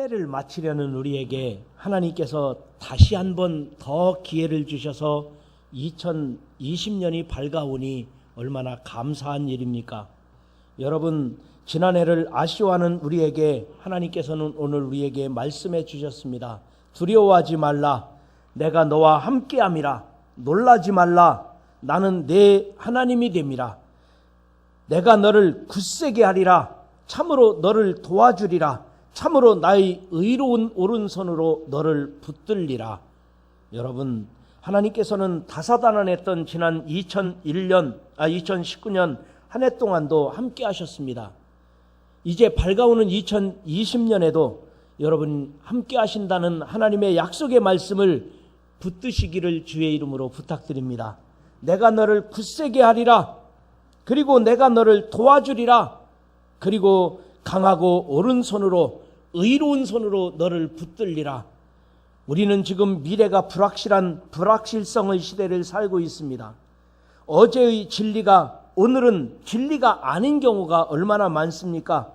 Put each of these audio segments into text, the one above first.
해를 마치려는 우리에게 하나님께서 다시 한 번 더 기회를 주셔서 2020년이 밝아오니 얼마나 감사한 일입니까? 여러분, 지난해를 아쉬워하는 우리에게 하나님께서는 오늘 우리에게 말씀해 주셨습니다. 두려워하지 말라. 내가 너와 함께함이라. 놀라지 말라. 나는 내 하나님이 됨이라. 내가 너를 굳세게 하리라. 참으로 너를 도와주리라. 참으로 나의 의로운 오른손으로 너를 붙들리라. 여러분, 하나님께서는 다사다난했던 지난 2019년 한 해 동안도 함께 하셨습니다. 이제 밝아오는 2020년에도 여러분 함께 하신다는 하나님의 약속의 말씀을 붙드시기를 주의 이름으로 부탁드립니다. 내가 너를 굳세게 하리라. 그리고 내가 너를 도와주리라. 그리고 강하고 오른손으로 의로운 손으로 너를 붙들리라. 우리는 지금 미래가 불확실성의 시대를 살고 있습니다. 어제의 진리가 오늘은 진리가 아닌 경우가 얼마나 많습니까?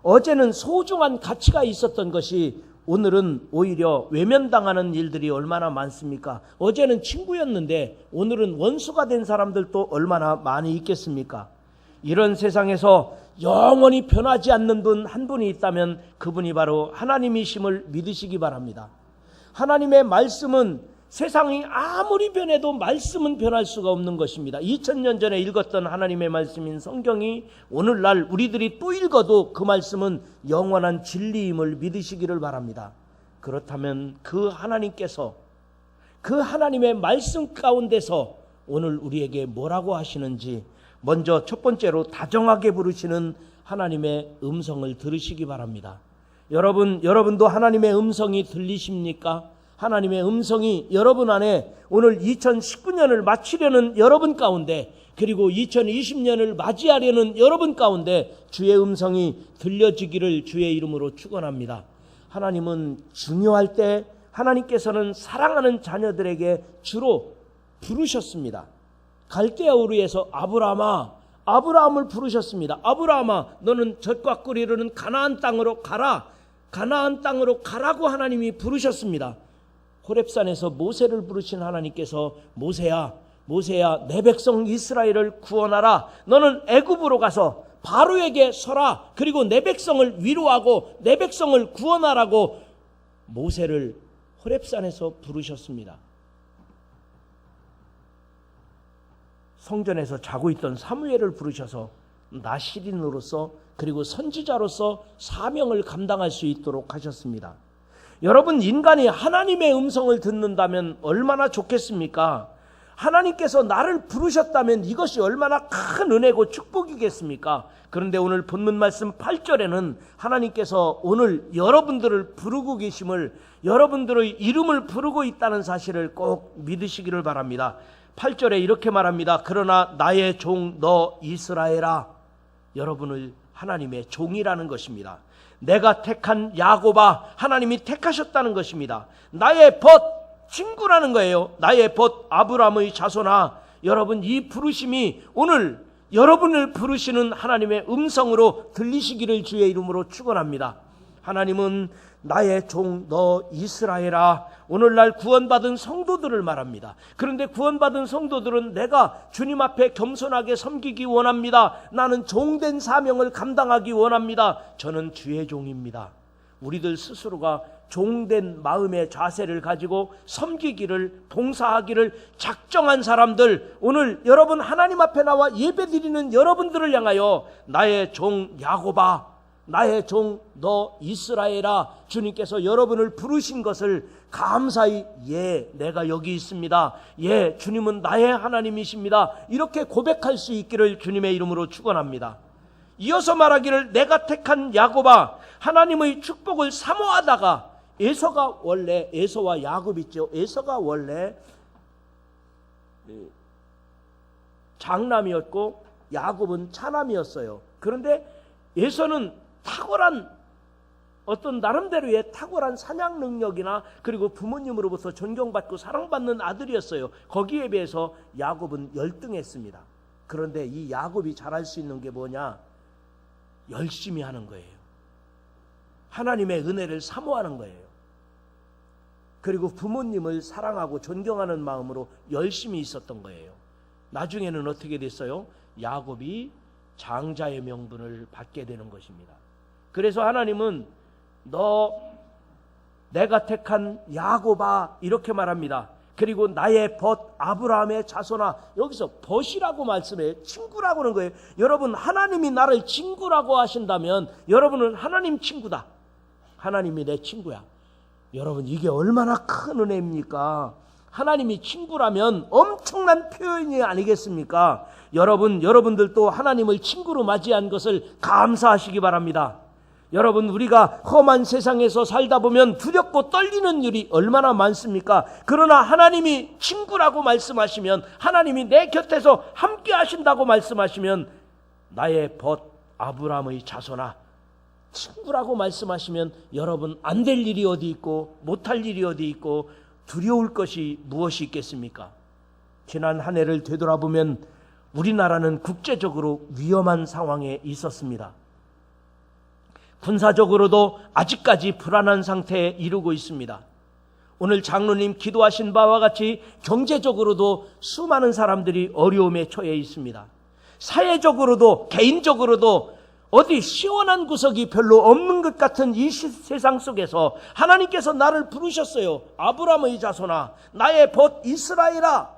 어제는 소중한 가치가 있었던 것이 오늘은 오히려 외면당하는 일들이 얼마나 많습니까? 어제는 친구였는데 오늘은 원수가 된 사람들도 얼마나 많이 있겠습니까? 이런 세상에서 영원히 변하지 않는 분 한 분이 있다면 그분이 바로 하나님이심을 믿으시기 바랍니다. 하나님의 말씀은 세상이 아무리 변해도 말씀은 변할 수가 없는 것입니다. 2000년 전에 읽었던 하나님의 말씀인 성경이 오늘날 우리들이 또 읽어도 그 말씀은 영원한 진리임을 믿으시기를 바랍니다. 그렇다면 그 하나님께서 그 하나님의 말씀 가운데서 오늘 우리에게 뭐라고 하시는지 먼저 첫 번째로 다정하게 부르시는 하나님의 음성을 들으시기 바랍니다. 여러분도 하나님의 음성이 들리십니까? 하나님의 음성이 여러분 안에 오늘 2019년을 마치려는 여러분 가운데 그리고 2020년을 맞이하려는 여러분 가운데 주의 음성이 들려지기를 주의 이름으로 축원합니다. 하나님은 중요할 때 하나님께서는 사랑하는 자녀들에게 주로 부르셨습니다. 갈대아 우르에서 아브라함을 부르셨습니다. 아브라함아, 너는 젖과 꿀이 흐르는 가나안 땅으로 가라. 가나안 땅으로 가라고 하나님이 부르셨습니다. 호렙산에서 모세를 부르신 하나님께서 모세야 내 백성 이스라엘을 구원하라. 너는 애굽으로 가서 바로에게 서라. 그리고 내 백성을 위로하고 내 백성을 구원하라고 모세를 호렙산에서 부르셨습니다. 성전에서 자고 있던 사무엘을 부르셔서 나시린으로서 그리고 선지자로서 사명을 감당할 수 있도록 하셨습니다. 여러분, 인간이 하나님의 음성을 듣는다면 얼마나 좋겠습니까? 하나님께서 나를 부르셨다면 이것이 얼마나 큰 은혜고 축복이겠습니까? 그런데 오늘 본문 말씀 8절에는 하나님께서 오늘 여러분들을 부르고 계심을, 여러분들의 이름을 부르고 있다는 사실을 꼭 믿으시기를 바랍니다. 8절에 이렇게 말합니다. 그러나 나의 종 너 이스라엘아. 여러분을 하나님의 종이라는 것입니다. 내가 택한 야곱아, 하나님이 택하셨다는 것입니다. 나의 벗, 친구라는 거예요. 나의 벗 아브라함의 자손아. 여러분, 이 부르심이 오늘 여러분을 부르시는 하나님의 음성으로 들리시기를 주의 이름으로 축원합니다. 하나님은 나의 종 너 이스라엘아. 오늘날 구원받은 성도들을 말합니다. 그런데 구원받은 성도들은 내가 주님 앞에 겸손하게 섬기기 원합니다. 나는 종된 사명을 감당하기 원합니다. 저는 주의 종입니다. 우리들 스스로가 종된 마음의 자세를 가지고 섬기기를, 봉사하기를 작정한 사람들, 오늘 여러분 하나님 앞에 나와 예배드리는 여러분들을 향하여 나의 종 야곱아, 나의 종 너 이스라엘아, 주님께서 여러분을 부르신 것을 감사히 내가 여기 있습니다. 주님은 나의 하나님이십니다. 이렇게 고백할 수 있기를 주님의 이름으로 축원합니다. 이어서 말하기를 내가 택한 야곱아, 하나님의 축복을 사모하다가 에서와 야곱 있죠. 에서가 원래 장남이었고 야곱은 차남이었어요. 그런데 에서는 탁월한 어떤 나름대로의 탁월한 사냥 능력이나 그리고 부모님으로부터 존경받고 사랑받는 아들이었어요. 거기에 비해서 야곱은 열등했습니다. 그런데 이 야곱이 잘할 수 있는 게 뭐냐? 열심히 하는 거예요. 하나님의 은혜를 사모하는 거예요. 그리고 부모님을 사랑하고 존경하는 마음으로 열심히 있었던 거예요. 나중에는 어떻게 됐어요? 야곱이 장자의 명분을 받게 되는 것입니다. 그래서 하나님은 내가 택한 야곱아 이렇게 말합니다. 그리고 나의 벗 아브라함의 자손아, 여기서 벗이라고 말씀해요. 친구라고 하는 거예요. 여러분, 하나님이 나를 친구라고 하신다면 여러분은 하나님 친구다. 하나님이 내 친구야. 여러분, 이게 얼마나 큰 은혜입니까? 하나님이 친구라면 엄청난 표현이 아니겠습니까? 여러분들도 하나님을 친구로 맞이한 것을 감사하시기 바랍니다. 여러분, 우리가 험한 세상에서 살다 보면 두렵고 떨리는 일이 얼마나 많습니까? 그러나 하나님이 친구라고 말씀하시면, 하나님이 내 곁에서 함께 하신다고 말씀하시면, 나의 벗 아브라함의 자손아, 친구라고 말씀하시면 여러분, 안 될 일이 어디 있고 못할 일이 어디 있고 두려울 것이 무엇이 있겠습니까? 지난 한 해를 되돌아보면 우리나라는 국제적으로 위험한 상황에 있었습니다. 군사적으로도 아직까지 불안한 상태에 이르고 있습니다. 오늘 장로님 기도하신 바와 같이 경제적으로도 수많은 사람들이 어려움에 처해 있습니다. 사회적으로도 개인적으로도 어디 시원한 구석이 별로 없는 것 같은 이 세상 속에서 하나님께서 나를 부르셨어요. 아브라함의 자손아, 나의 벗 이스라엘아,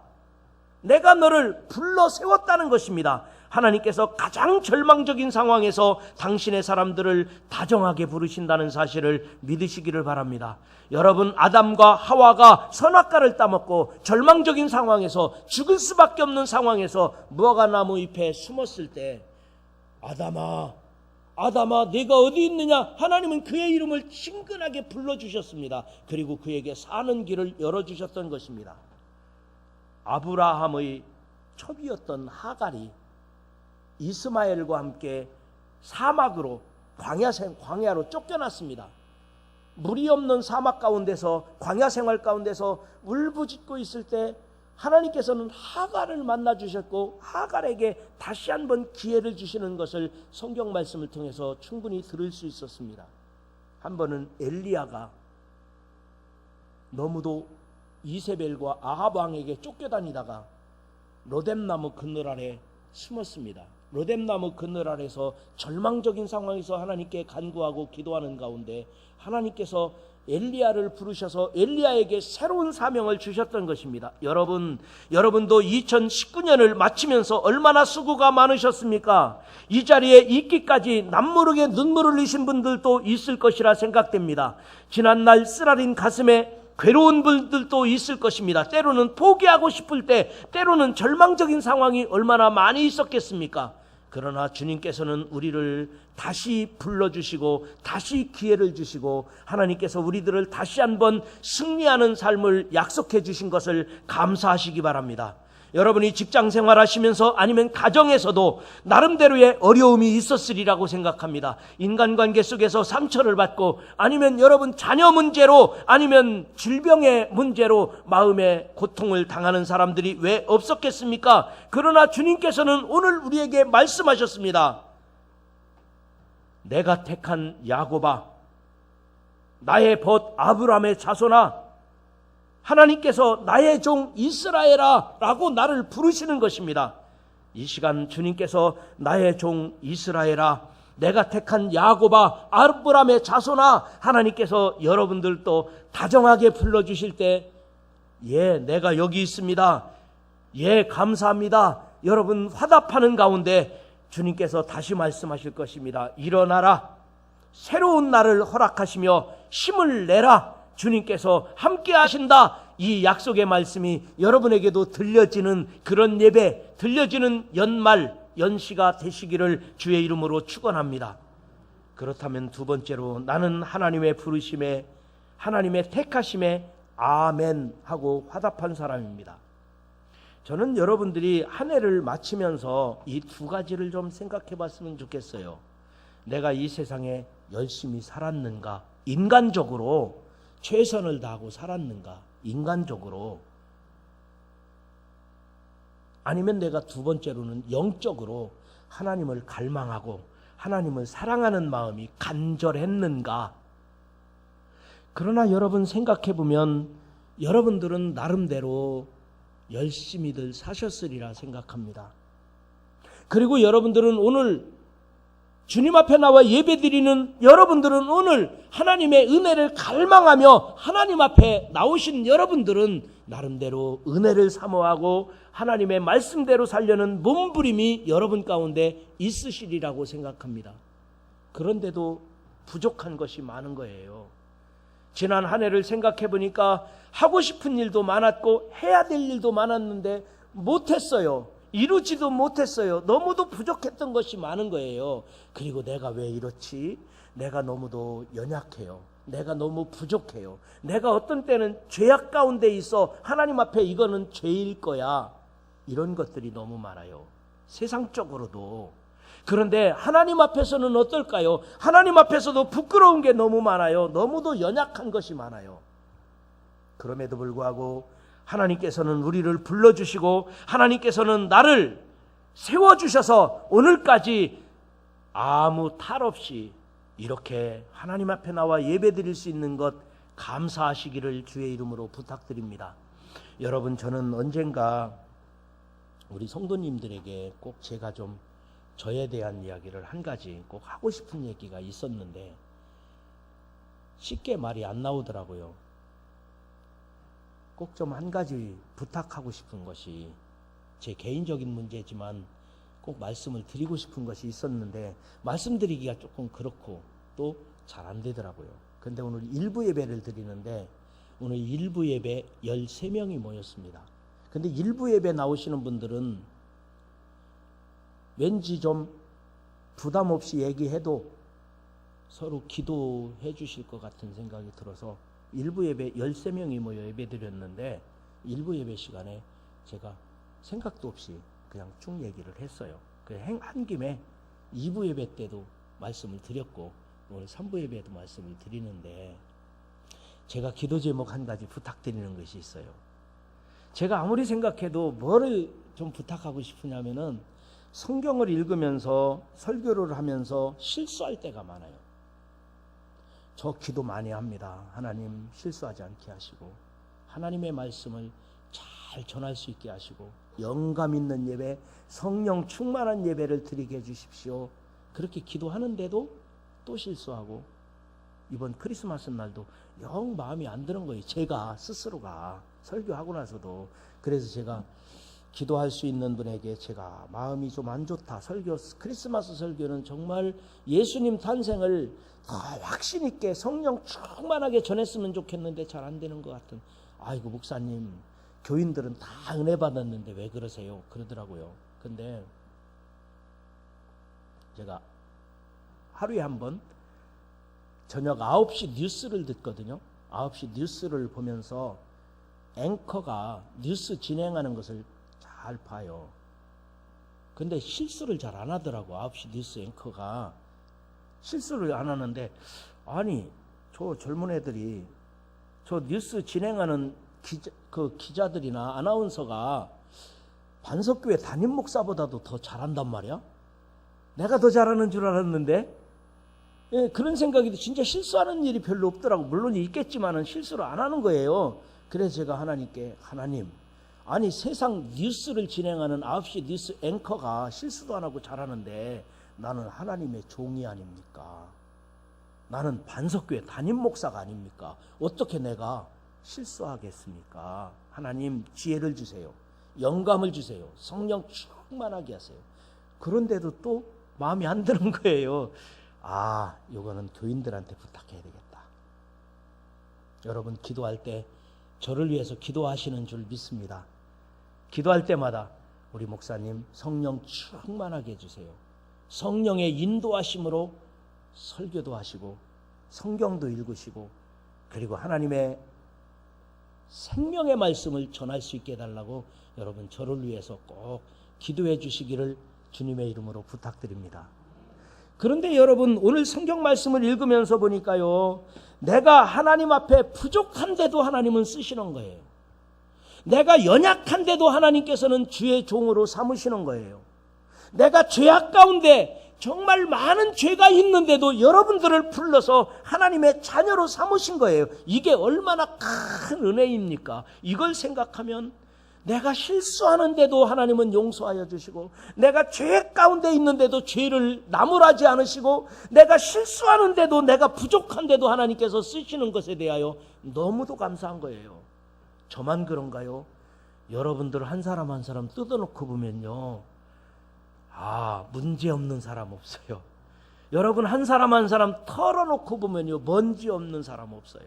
내가 너를 불러 세웠다는 것입니다. 하나님께서 가장 절망적인 상황에서 당신의 사람들을 다정하게 부르신다는 사실을 믿으시기를 바랍니다. 여러분, 아담과 하와가 선악과를 따먹고 절망적인 상황에서 죽을 수밖에 없는 상황에서 무화과나무 잎에 숨었을 때, 아담아 네가 어디 있느냐? 하나님은 그의 이름을 친근하게 불러주셨습니다. 그리고 그에게 사는 길을 열어주셨던 것입니다. 아브라함의 첩이었던 하갈이 이스마엘과 함께 사막으로 광야로 쫓겨났습니다. 물이 없는 사막 가운데서, 광야 생활 가운데서 울부짖고 있을 때 하나님께서는 하갈을 만나 주셨고 하갈에게 다시 한번 기회를 주시는 것을 성경 말씀을 통해서 충분히 들을 수 있었습니다. 한 번은 엘리야가 너무도 이세벨과 아합 왕에게 쫓겨다니다가 로뎀나무 그늘 아래 숨었습니다. 로뎀나무 그늘 아래서 절망적인 상황에서 하나님께 간구하고 기도하는 가운데 하나님께서 엘리야를 부르셔서 엘리야에게 새로운 사명을 주셨던 것입니다. 여러분도 2019년을 마치면서 얼마나 수고가 많으셨습니까? 이 자리에 있기까지 남모르게 눈물을 흘리신 분들도 있을 것이라 생각됩니다. 지난날 쓰라린 가슴에 괴로운 분들도 있을 것입니다. 때로는 포기하고 싶을 때, 때로는 절망적인 상황이 얼마나 많이 있었겠습니까? 그러나 주님께서는 우리를 다시 불러주시고 다시 기회를 주시고 하나님께서 우리들을 다시 한번 승리하는 삶을 약속해 주신 것을 감사하시기 바랍니다. 여러분이 직장 생활하시면서 아니면 가정에서도 나름대로의 어려움이 있었으리라고 생각합니다. 인간관계 속에서 상처를 받고 아니면 여러분 자녀 문제로 아니면 질병의 문제로 마음의 고통을 당하는 사람들이 왜 없었겠습니까? 그러나 주님께서는 오늘 우리에게 말씀하셨습니다. 내가 택한 야곱아, 나의 벗 아브라함의 자손아, 하나님께서 나의 종 이스라엘아 라고 나를 부르시는 것입니다. 이 시간 주님께서 나의 종 이스라엘아, 내가 택한 야곱아, 아브라함의 자손아, 하나님께서 여러분들도 다정하게 불러주실 때, 예, 내가 여기 있습니다, 예, 감사합니다, 여러분 화답하는 가운데 주님께서 다시 말씀하실 것입니다. 일어나라, 새로운 날을 허락하시며 힘을 내라, 주님께서 함께 하신다. 이 약속의 말씀이 여러분에게도 들려지는 그런 예배, 들려지는 연말, 연시가 되시기를 주의 이름으로 축원합니다. 그렇다면 두 번째로 나는 하나님의 부르심에, 하나님의 택하심에 아멘 하고 화답한 사람입니다. 저는 여러분들이 한 해를 마치면서 이 두 가지를 좀 생각해 봤으면 좋겠어요. 내가 이 세상에 열심히 살았는가? 인간적으로 최선을 다하고 살았는가? 인간적으로. 아니면 내가 두 번째로는 영적으로 하나님을 갈망하고 하나님을 사랑하는 마음이 간절했는가? 그러나 여러분 생각해 보면 여러분들은 나름대로 열심히들 사셨으리라 생각합니다. 그리고 여러분들은 오늘 주님 앞에 나와 예배드리는 여러분들은 오늘 하나님의 은혜를 갈망하며 하나님 앞에 나오신 여러분들은 나름대로 은혜를 사모하고 하나님의 말씀대로 살려는 몸부림이 여러분 가운데 있으시리라고 생각합니다. 그런데도 부족한 것이 많은 거예요. 지난 한 해를 생각해 보니까 하고 싶은 일도 많았고 해야 될 일도 많았는데 못했어요. 이루지도 못했어요. 너무도 부족했던 것이 많은 거예요. 그리고 내가 왜 이렇지? 내가 너무도 연약해요. 내가 너무 부족해요. 내가 어떤 때는 죄악 가운데 있어 하나님 앞에 이거는 죄일 거야. 이런 것들이 너무 많아요. 세상적으로도. 그런데 하나님 앞에서는 어떨까요? 하나님 앞에서도 부끄러운 게 너무 많아요. 너무도 연약한 것이 많아요. 그럼에도 불구하고 하나님께서는 우리를 불러주시고 하나님께서는 나를 세워주셔서 오늘까지 아무 탈 없이 이렇게 하나님 앞에 나와 예배드릴 수 있는 것 감사하시기를 주의 이름으로 부탁드립니다. 여러분, 저는 언젠가 우리 성도님들에게 꼭 제가 좀 저에 대한 이야기를 한 가지 꼭 하고 싶은 얘기가 있었는데 쉽게 말이 안 나오더라고요. 꼭 좀 한 가지 부탁하고 싶은 것이 제 개인적인 문제지만 꼭 말씀을 드리고 싶은 것이 있었는데 말씀드리기가 조금 그렇고 또 잘 안 되더라고요. 근데 오늘 일부 예배를 드리는데 오늘 일부 예배 13명이 모였습니다. 근데 일부 예배 나오시는 분들은 왠지 좀 부담 없이 얘기해도 서로 기도해 주실 것 같은 생각이 들어서 일부 예배 13명이 모여 예배 드렸는데 일부 예배 시간에 제가 생각도 없이 그냥 쭉 얘기를 했어요. 한 김에 2부 예배 때도 말씀을 드렸고 오늘 3부 예배에도 말씀을 드리는데 제가 기도 제목 한 가지 부탁드리는 것이 있어요. 제가 아무리 생각해도 뭐를 좀 부탁하고 싶으냐면은 성경을 읽으면서 설교를 하면서 실수할 때가 많아요. 저 기도 많이 합니다. 하나님 실수하지 않게 하시고 하나님의 말씀을 잘 전할 수 있게 하시고 영감 있는 예배, 성령 충만한 예배를 드리게 해주십시오. 그렇게 기도하는데도 또 실수하고 이번 크리스마스 날도 영 마음이 안 드는 거예요. 제가 스스로가 설교하고 나서도. 그래서 제가 기도할 수 있는 분에게 제가 마음이 좀 안 좋다. 크리스마스 설교는 정말 예수님 탄생을 더 확신 있게 성령 충만하게 전했으면 좋겠는데 잘 안 되는 것 같은. 아이고 목사님, 교인들은 다 은혜 받았는데 왜 그러세요? 그러더라고요. 근데 제가 하루에 한 번 저녁 9시 뉴스를 듣거든요. 9시 뉴스를 보면서 앵커가 뉴스 진행하는 것을 잘 봐요. 근데 실수를 잘 안 하더라고. 9시 뉴스 앵커가 실수를 안 하는데, 아니 저 젊은 애들이 저 뉴스 진행하는 기자들이나 아나운서가 반석교회 담임 목사보다도 더 잘한단 말이야. 내가 더 잘하는 줄 알았는데, 예, 그런 생각이 진짜 실수하는 일이 별로 없더라고. 물론 있겠지만은 실수를 안 하는 거예요. 그래서 제가 하나님께, 하나님, 아니 세상 뉴스를 진행하는 9시 뉴스 앵커가 실수도 안 하고 잘하는데 나는 하나님의 종이 아닙니까? 나는 반석교회 담임 목사가 아닙니까? 어떻게 내가 실수하겠습니까? 하나님 지혜를 주세요. 영감을 주세요. 성령 충만하게 하세요. 그런데도 또 마음이 안 드는 거예요. 아, 이거는 교인들한테 부탁해야 되겠다. 여러분 기도할 때 저를 위해서 기도하시는 줄 믿습니다. 기도할 때마다 우리 목사님 성령 충만하게 해주세요. 성령의 인도하심으로 설교도 하시고 성경도 읽으시고 그리고 하나님의 생명의 말씀을 전할 수 있게 해달라고 여러분 저를 위해서 꼭 기도해 주시기를 주님의 이름으로 부탁드립니다. 그런데 여러분 오늘 성경 말씀을 읽으면서 보니까요, 내가 하나님 앞에 부족한데도 하나님은 쓰시는 거예요. 내가 연약한데도 하나님께서는 주의 종으로 삼으시는 거예요. 내가 죄악 가운데 정말 많은 죄가 있는데도 여러분들을 불러서 하나님의 자녀로 삼으신 거예요. 이게 얼마나 큰 은혜입니까? 이걸 생각하면 내가 실수하는데도 하나님은 용서하여 주시고, 내가 죄 가운데 있는데도 죄를 나무라지 않으시고, 내가 실수하는데도, 내가 부족한데도 하나님께서 쓰시는 것에 대하여 너무도 감사한 거예요. 저만 그런가요? 여러분들 한 사람 한 사람 뜯어놓고 보면요, 문제없는 사람 없어요. 여러분 한 사람 한 사람 털어놓고 보면요, 먼지 없는 사람 없어요.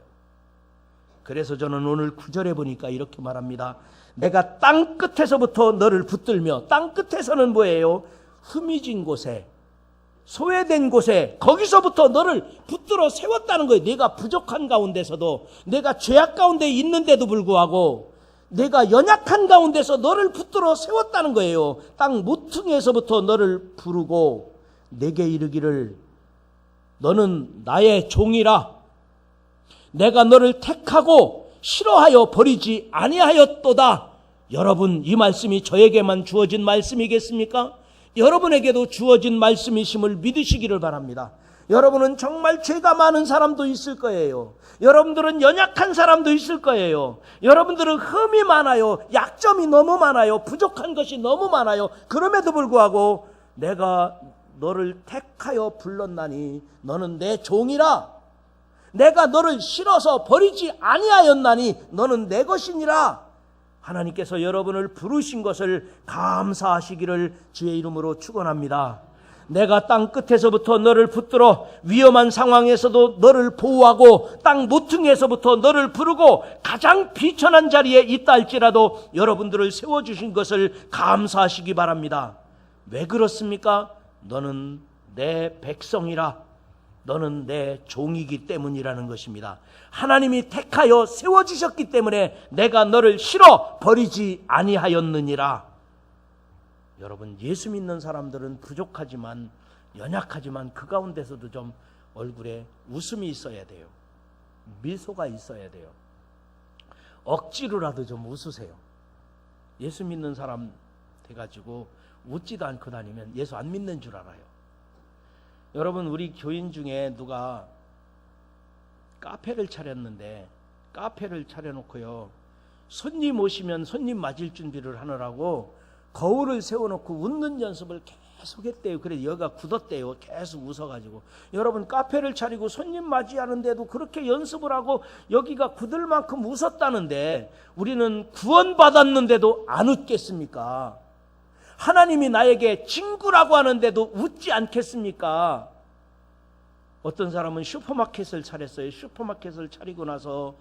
그래서 저는 오늘 9절에 보니까 이렇게 말합니다. 내가 땅 끝에서부터 너를 붙들며, 땅 끝에서는 뭐예요? 흠이진 곳에, 소외된 곳에, 거기서부터 너를 붙들어 세웠다는 거예요. 내가 부족한 가운데서도, 내가 죄악 가운데 있는데도 불구하고 내가 연약한 가운데서 너를 붙들어 세웠다는 거예요. 땅 모퉁이에서부터 너를 부르고 내게 이르기를 너는 나의 종이라. 내가 너를 택하고 싫어하여 버리지 아니하였도다. 여러분, 이 말씀이 저에게만 주어진 말씀이겠습니까? 여러분에게도 주어진 말씀이심을 믿으시기를 바랍니다. 여러분은 정말 죄가 많은 사람도 있을 거예요. 여러분들은 연약한 사람도 있을 거예요. 여러분들은 흠이 많아요. 약점이 너무 많아요. 부족한 것이 너무 많아요. 그럼에도 불구하고 내가 너를 택하여 불렀나니 너는 내 종이라. 내가 너를 싫어서 버리지 아니하였나니 너는 내 것이니라. 하나님께서 여러분을 부르신 것을 감사하시기를 주의 이름으로 축원합니다. 내가 땅 끝에서부터 너를 붙들어 위험한 상황에서도 너를 보호하고 땅 모퉁이에서부터 너를 부르고 가장 비천한 자리에 있다 할지라도 여러분들을 세워주신 것을 감사하시기 바랍니다. 왜 그렇습니까? 너는 내 백성이라. 너는 내 종이기 때문이라는 것입니다. 하나님이 택하여 세워주셨기 때문에 내가 너를 싫어 버리지 아니하였느니라. 여러분, 예수 믿는 사람들은 부족하지만, 연약하지만 그 가운데서도 좀 얼굴에 웃음이 있어야 돼요. 미소가 있어야 돼요. 억지로라도 좀 웃으세요. 예수 믿는 사람 돼가지고 웃지도 않고 다니면 예수 안 믿는 줄 알아요. 여러분, 우리 교인 중에 누가 카페를 차렸는데, 카페를 차려놓고요, 손님 오시면 손님 맞을 준비를 하느라고 거울을 세워놓고 웃는 연습을 계속 했대요. 그래서 여기가 굳었대요. 계속 웃어가지고. 여러분, 카페를 차리고 손님 맞이하는데도 그렇게 연습을 하고 여기가 굳을 만큼 웃었다는데 우리는 구원받았는데도 안 웃겠습니까? 하나님이 나에게 친구라고 하는데도 웃지 않겠습니까? 어떤 사람은 슈퍼마켓을 차렸어요. 슈퍼마켓을 차리고 나서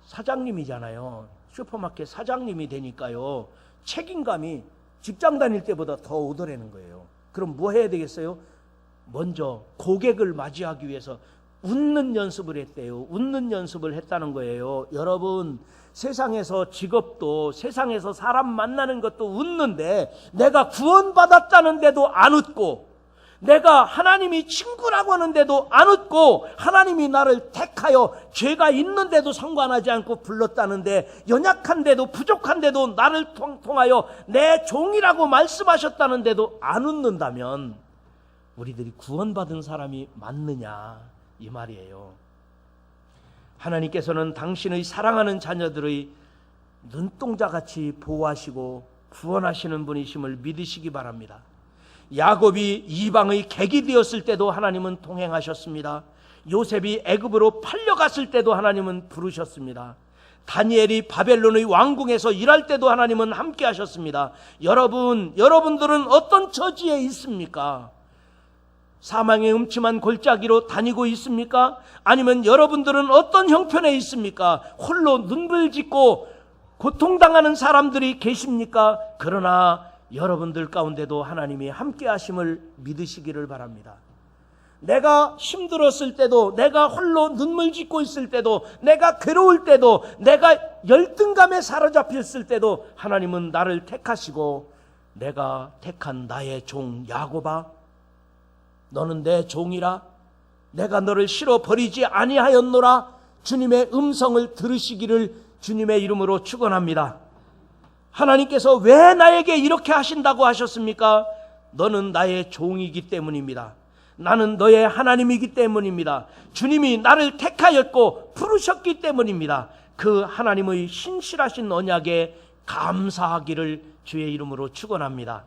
사장님이잖아요. 슈퍼마켓 사장님이 되니까요, 책임감이 직장 다닐 때보다 더 오더라는 거예요. 그럼 뭐 해야 되겠어요? 먼저 고객을 맞이하기 위해서 웃는 연습을 했대요. 웃는 연습을 했다는 거예요. 여러분, 세상에서 직업도, 세상에서 사람 만나는 것도 웃는데, 내가 구원받았다는데도 안 웃고, 내가 하나님이 친구라고 하는데도 안 웃고, 하나님이 나를 택하여 죄가 있는데도 상관하지 않고 불렀다는데, 연약한데도 부족한데도 나를 통하여 내 종이라고 말씀하셨다는데도 안 웃는다면 우리들이 구원받은 사람이 맞느냐, 이 말이에요. 하나님께서는 당신의 사랑하는 자녀들의 눈동자같이 보호하시고 구원하시는 분이심을 믿으시기 바랍니다. 야곱이 이방의 객이 되었을 때도 하나님은 동행하셨습니다. 요셉이 애굽으로 팔려갔을 때도 하나님은 부르셨습니다. 다니엘이 바벨론의 왕궁에서 일할 때도 하나님은 함께 하셨습니다. 여러분들은 어떤 처지에 있습니까? 사망의 음침한 골짜기로 다니고 있습니까? 아니면 여러분들은 어떤 형편에 있습니까? 홀로 눈물짓고 고통당하는 사람들이 계십니까? 그러나 여러분들 가운데도 하나님이 함께 하심을 믿으시기를 바랍니다. 내가 힘들었을 때도, 내가 홀로 눈물 짓고 있을 때도, 내가 괴로울 때도, 내가 열등감에 사로잡혔을 때도 하나님은 나를 택하시고, 내가 택한 나의 종 야곱아, 너는 내 종이라. 내가 너를 싫어 버리지 아니하였노라. 주님의 음성을 들으시기를 주님의 이름으로 축원합니다. 하나님께서 왜 나에게 이렇게 하신다고 하셨습니까? 너는 나의 종이기 때문입니다. 나는 너의 하나님이기 때문입니다. 주님이 나를 택하였고 부르셨기 때문입니다. 그 하나님의 신실하신 언약에 감사하기를 주의 이름으로 축원합니다.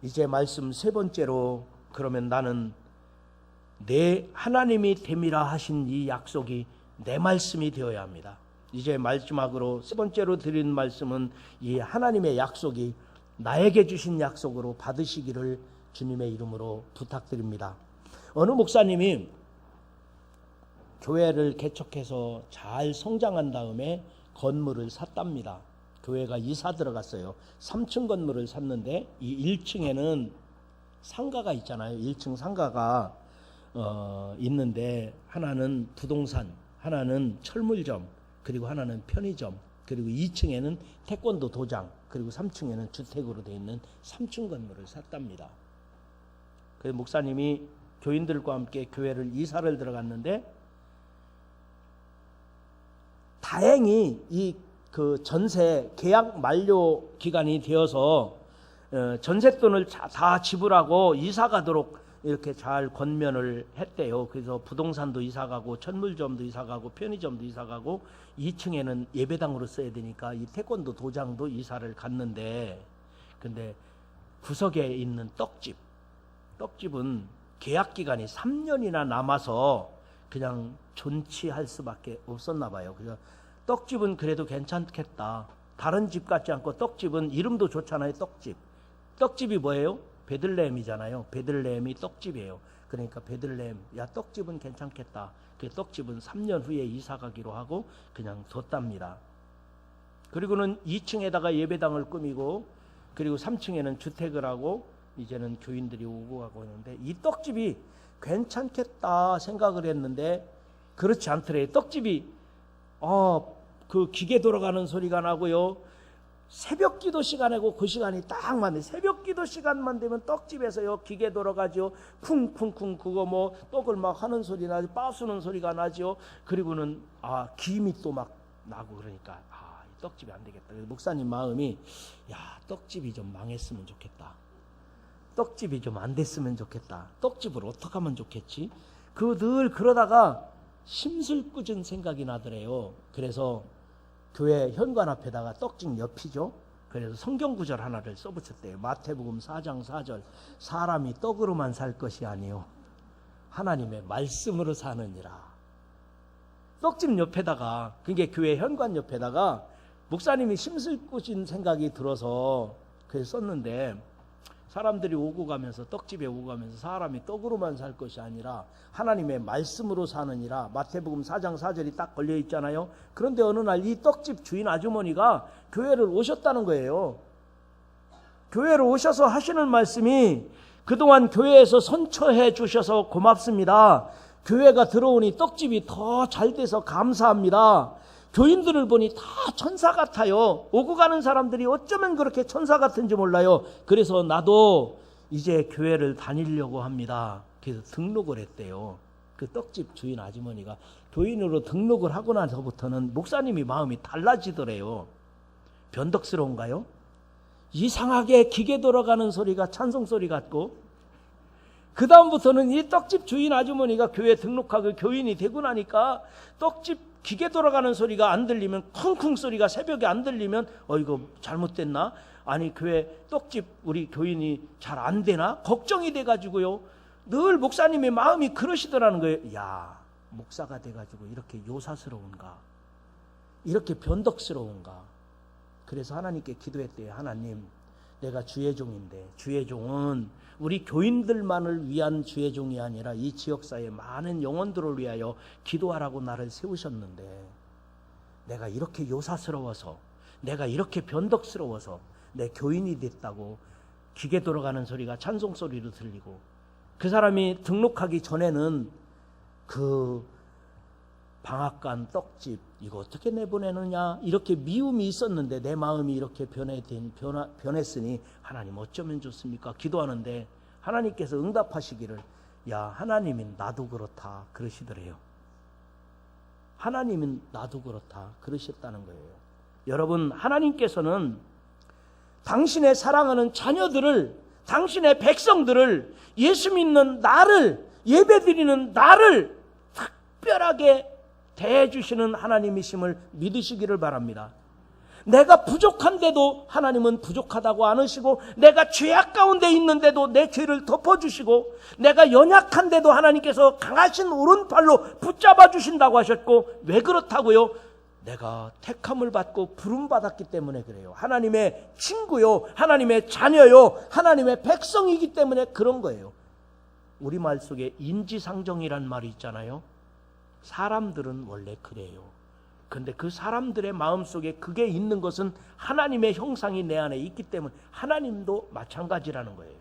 이제 말씀 세 번째로, 그러면 나는 내 하나님이 됨이라 하신 이 약속이 내 말씀이 되어야 합니다. 이제 마지막으로 세 번째로 드린 말씀은 이 하나님의 약속이 나에게 주신 약속으로 받으시기를 주님의 이름으로 부탁드립니다. 어느 목사님이 교회를 개척해서 잘 성장한 다음에 건물을 샀답니다. 교회가 이사 들어갔어요. 3층 건물을 샀는데 이 1층에는 상가가 있잖아요. 1층 상가가 있는데 하나는 부동산, 하나는 철물점, 그리고 하나는 편의점, 그리고 2층에는 태권도 도장, 그리고 3층에는 주택으로 되어 있는 3층 건물을 샀답니다. 그래서 목사님이 교인들과 함께 교회를 이사를 들어갔는데 다행히 이 그 전세 계약 만료 기간이 되어서 전세돈을 다 지불하고 이사 가도록 이렇게 잘 권면을 했대요. 그래서 부동산도 이사 가고 천물점도 이사 가고 편의점도 이사 가고 2층에는 예배당으로 써야 되니까 이 태권도 도장도 이사를 갔는데, 근데 구석에 있는 떡집은 계약 기간이 3년이나 남아서 그냥 존치할 수밖에 없었나 봐요. 그래서 떡집은 그래도 괜찮겠다. 다른 집 같지 않고 떡집은 이름도 좋잖아요. 떡집이 뭐예요? 베들레헴이잖아요. 베들레헴이 떡집이에요. 그러니까 베들레헴, 야 떡집은 괜찮겠다. 그 떡집은 3년 후에 이사 가기로 하고 그냥 뒀답니다. 그리고는 2층에다가 예배당을 꾸미고, 그리고 3층에는 주택을 하고 이제는 교인들이 오고 가고 있는데, 이 떡집이 괜찮겠다 생각을 했는데 그렇지 않더래요. 떡집이 그 기계 돌아가는 소리가 나고요. 새벽 기도 시간이고 그 시간이 딱 맞네. 새벽 기도 시간만 되면 떡집에서요 기계 돌아가죠. 쿵쿵쿵 그거 뭐 떡을 막 하는 소리 나죠. 빠수는 소리가 나죠. 그리고는 김이 또 막 나고, 그러니까 이 떡집이 안 되겠다. 그래서 목사님 마음이, 야 떡집이 좀 망했으면 좋겠다. 떡집이 좀 안 됐으면 좋겠다. 떡집을 어떻게 하면 좋겠지? 늘 그러다가 심술궂은 생각이 나더래요. 그래서 교회 현관 앞에다가 떡집 옆이죠. 그래서 성경 구절 하나를 써붙였대요. 마태복음 4장 4절. 사람이 떡으로만 살 것이 아니요 하나님의 말씀으로 사느니라. 떡집 옆에다가, 그게 교회 현관 옆에다가 목사님이 심술궂은 생각이 들어서 그래서 썼는데, 사람들이 오고 가면서, 떡집에 오고 가면서 사람이 떡으로만 살 것이 아니라 하나님의 말씀으로 사느니라. 마태복음 4장 4절이 딱 걸려 있잖아요. 그런데 어느 날 이 떡집 주인 아주머니가 교회를 오셨다는 거예요. 교회를 오셔서 하시는 말씀이, 그동안 교회에서 선처해 주셔서 고맙습니다. 교회가 들어오니 떡집이 더 잘 돼서 감사합니다. 교인들을 보니 다 천사 같아요. 오고 가는 사람들이 어쩌면 그렇게 천사 같은지 몰라요. 그래서 나도 이제 교회를 다니려고 합니다. 그래서 등록을 했대요. 그 떡집 주인 아주머니가 교인으로 등록을 하고 나서부터는 목사님이 마음이 달라지더래요. 변덕스러운가요? 이상하게 기계 돌아가는 소리가 찬송 소리 같고, 그 다음부터는 이 떡집 주인 아주머니가 교회 등록하고 교인이 되고 나니까 떡집 기계 돌아가는 소리가 안 들리면, 쿵쿵 소리가 새벽에 안 들리면 이거 잘못됐나? 아니 교회 떡집 우리 교인이 잘 안 되나? 걱정이 돼가지고요. 늘 목사님의 마음이 그러시더라는 거예요. 야, 목사가 돼가지고 이렇게 요사스러운가? 이렇게 변덕스러운가? 그래서 하나님께 기도했대요. 하나님, 내가 주의 종인데, 주의 종은 우리 교인들만을 위한 주의 종이 아니라 이 지역사회 많은 영혼들을 위하여 기도하라고 나를 세우셨는데, 내가 이렇게 요사스러워서, 내가 이렇게 변덕스러워서 내 교인이 됐다고 기계 돌아가는 소리가 찬송 소리로 들리고, 그 사람이 등록하기 전에는 그 방앗간 떡집 이거 어떻게 내보내느냐 이렇게 미움이 있었는데, 내 마음이 이렇게 변했으니 하나님 어쩌면 좋습니까? 기도하는데 하나님께서 응답하시기를, 야 하나님은 나도 그렇다 그러시더래요. 하나님은 나도 그렇다 그러셨다는 거예요. 여러분, 하나님께서는 당신의 사랑하는 자녀들을 당신의 백성들을, 예수 믿는 나를, 예배드리는 나를 특별하게 대해주시는 하나님이심을 믿으시기를 바랍니다. 내가 부족한데도 하나님은 부족하다고 않으시고, 내가 죄악 가운데 있는데도 내 죄를 덮어주시고, 내가 연약한데도 하나님께서 강하신 오른팔로 붙잡아 주신다고 하셨고, 왜 그렇다고요? 내가 택함을 받고 부름받았기 때문에 그래요. 하나님의 친구요, 하나님의 자녀요, 하나님의 백성이기 때문에 그런 거예요. 우리말 속에 인지상정이란 말이 있잖아요. 사람들은 원래 그래요. 근데 그 사람들의 마음속에 그게 있는 것은 하나님의 형상이 내 안에 있기 때문에 하나님도 마찬가지라는 거예요.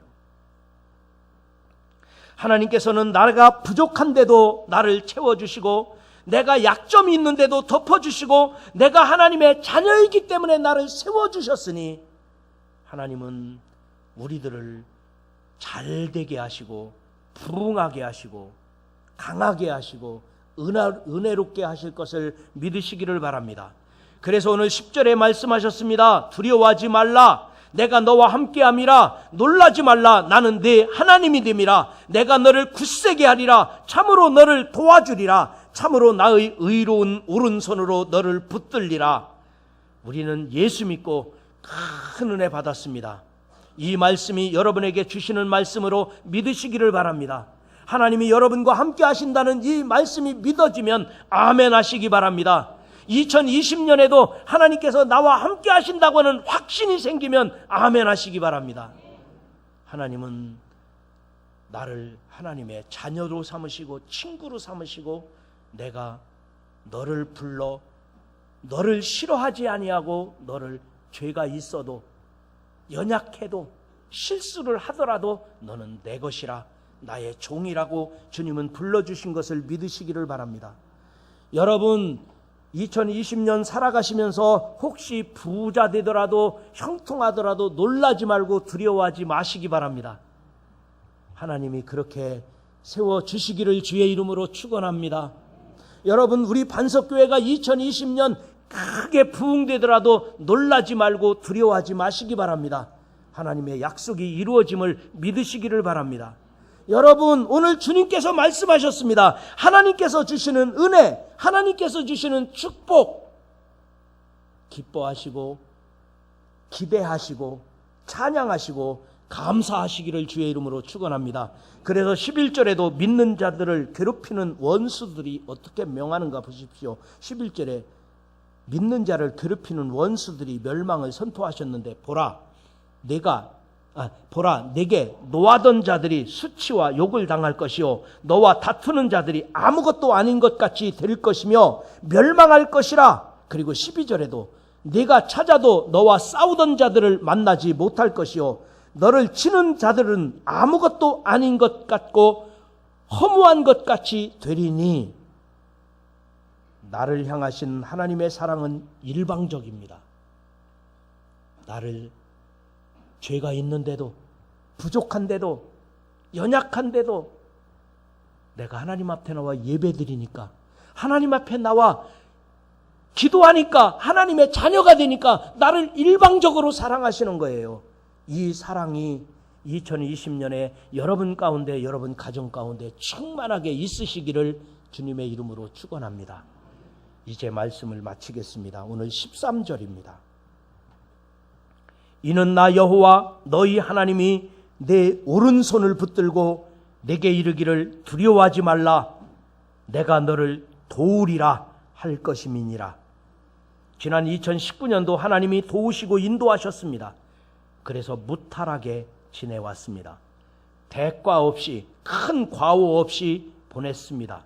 하나님께서는 내가 부족한데도 나를 채워주시고, 내가 약점이 있는데도 덮어주시고, 내가 하나님의 자녀이기 때문에 나를 세워주셨으니, 하나님은 우리들을 잘되게 하시고 부흥하게 하시고 강하게 하시고 은혜롭게 하실 것을 믿으시기를 바랍니다. 그래서 오늘 10절에 말씀하셨습니다. 두려워하지 말라. 내가 너와 함께함이라. 놀라지 말라. 나는 네 하나님이 됨이라. 내가 너를 굳세게 하리라. 참으로 너를 도와주리라. 참으로 나의 의로운 오른손으로 너를 붙들리라. 우리는 예수 믿고 큰 은혜 받았습니다. 이 말씀이 여러분에게 주시는 말씀으로 믿으시기를 바랍니다. 하나님이 여러분과 함께 하신다는 이 말씀이 믿어지면 아멘 하시기 바랍니다. 2020년에도 하나님께서 나와 함께 하신다고 하는 확신이 생기면 아멘 하시기 바랍니다. 하나님은 나를 하나님의 자녀로 삼으시고 친구로 삼으시고, 내가 너를 불러 너를 싫어하지 아니하고, 너를 죄가 있어도 연약해도 실수를 하더라도 너는 내 것이라, 나의 종이라고 주님은 불러주신 것을 믿으시기를 바랍니다. 여러분 2020년 살아가시면서 혹시 부자 되더라도 형통하더라도 놀라지 말고 두려워하지 마시기 바랍니다. 하나님이 그렇게 세워주시기를 주의 이름으로 축원합니다. 여러분, 우리 반석교회가 2020년 크게 부흥되더라도 놀라지 말고 두려워하지 마시기 바랍니다. 하나님의 약속이 이루어짐을 믿으시기를 바랍니다. 여러분, 오늘 주님께서 말씀하셨습니다. 하나님께서 주시는 은혜, 하나님께서 주시는 축복, 기뻐하시고 기대하시고 찬양하시고 감사하시기를 주의 이름으로 축원합니다. 그래서 11절에도 믿는 자들을 괴롭히는 원수들이 어떻게 명하는가 보십시오. 11절에 믿는 자를 괴롭히는 원수들이 멸망을 선포하셨는데, 보라 내게 노하던 자들이 수치와 욕을 당할 것이요, 너와 다투는 자들이 아무것도 아닌 것 같이 될 것이며 멸망할 것이라. 그리고 12절에도 네가 찾아도 너와 싸우던 자들을 만나지 못할 것이요, 너를 치는 자들은 아무것도 아닌 것 같고 허무한 것 같이 되리니. 나를 향하신 하나님의 사랑은 일방적입니다. 나를 죄가 있는데도 부족한데도 연약한데도 내가 하나님 앞에 나와 예배드리니까, 하나님 앞에 나와 기도하니까, 하나님의 자녀가 되니까 나를 일방적으로 사랑하시는 거예요. 이 사랑이 2020년에 여러분 가운데, 여러분 가정 가운데 충만하게 있으시기를 주님의 이름으로 축원합니다. 이제 말씀을 마치겠습니다. 오늘 13절입니다. 이는 나 여호와 너희 하나님이 내 오른손을 붙들고 내게 이르기를 두려워하지 말라, 내가 너를 도우리라 할 것임이니라. 지난 2019년도 하나님이 도우시고 인도하셨습니다. 그래서 무탈하게 지내왔습니다. 대가 없이, 큰 과오 없이 보냈습니다.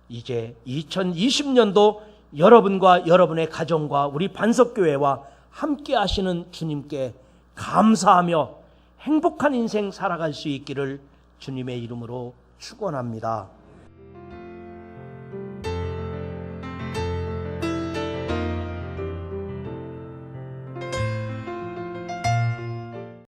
이제 2020년도 여러분과 여러분의 가정과 우리 반석교회와 함께 하시는 주님께 감사하며 행복한 인생 살아갈 수 있기를 주님의 이름으로 축원합니다.